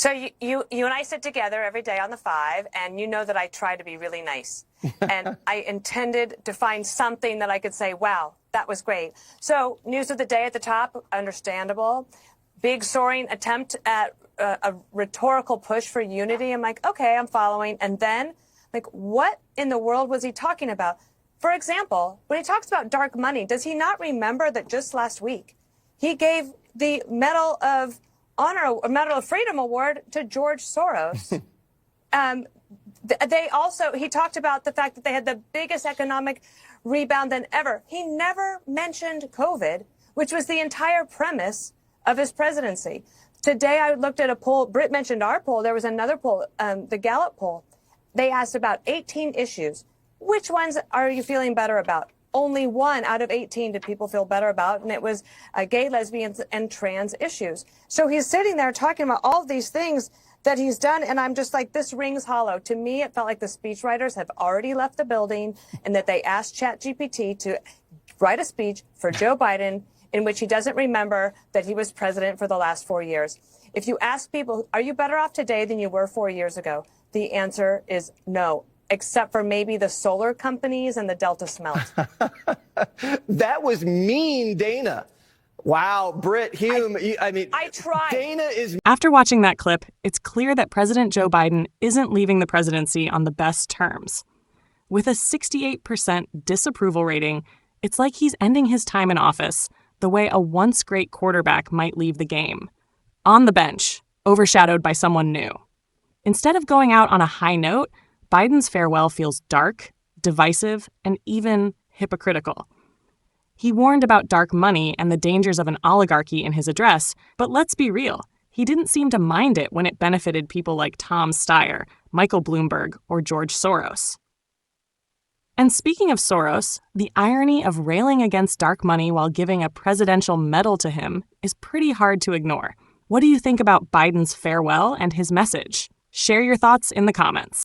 So you and I sit together every day on the 5, and you know that I try to be really nice. And I intended to find something that I could say, wow, that was great. So news of the day at the top, understandable. Big soaring attempt at a rhetorical push for unity. I'm like, okay, I'm following. And then, like, what in the world was he talking about? For example, when he talks about dark money, does he not remember that just last week he gave the Medal of Honor, or Medal of Freedom Award to George Soros? He talked about the fact that they had the biggest economic rebound than ever. He never mentioned COVID, which was the entire premise of his presidency. Today, I looked at a poll. Britt mentioned our poll. There was another poll, the Gallup poll. They asked about 18 issues. Which ones are you feeling better about? Only 1 out of 18 did people feel better about, and it was gay, lesbians, and trans issues. So he's sitting there talking about all of these things that he's done, and I'm just like, this rings hollow. To me, it felt like the speechwriters have already left the building and that they asked ChatGPT to write a speech for Joe Biden in which he doesn't remember that he was president for the last 4 years. If you ask people, are you better off today than you were 4 years ago? The answer is no, except for maybe the solar companies and the Delta smelt. That was mean, Dana. Wow, Britt Hume. I tried. Dana is. After watching that clip, it's clear that President Joe Biden isn't leaving the presidency on the best terms. With a 68% disapproval rating, it's like he's ending his time in office the way a once great quarterback might leave the game. On the bench, overshadowed by someone new. Instead of going out on a high note, Biden's farewell feels dark, divisive, and even hypocritical. He warned about dark money and the dangers of an oligarchy in his address, but let's be real, he didn't seem to mind it when it benefited people like Tom Steyer, Michael Bloomberg, or George Soros. And speaking of Soros, the irony of railing against dark money while giving a presidential medal to him is pretty hard to ignore. What do you think about Biden's farewell and his message? Share your thoughts in the comments.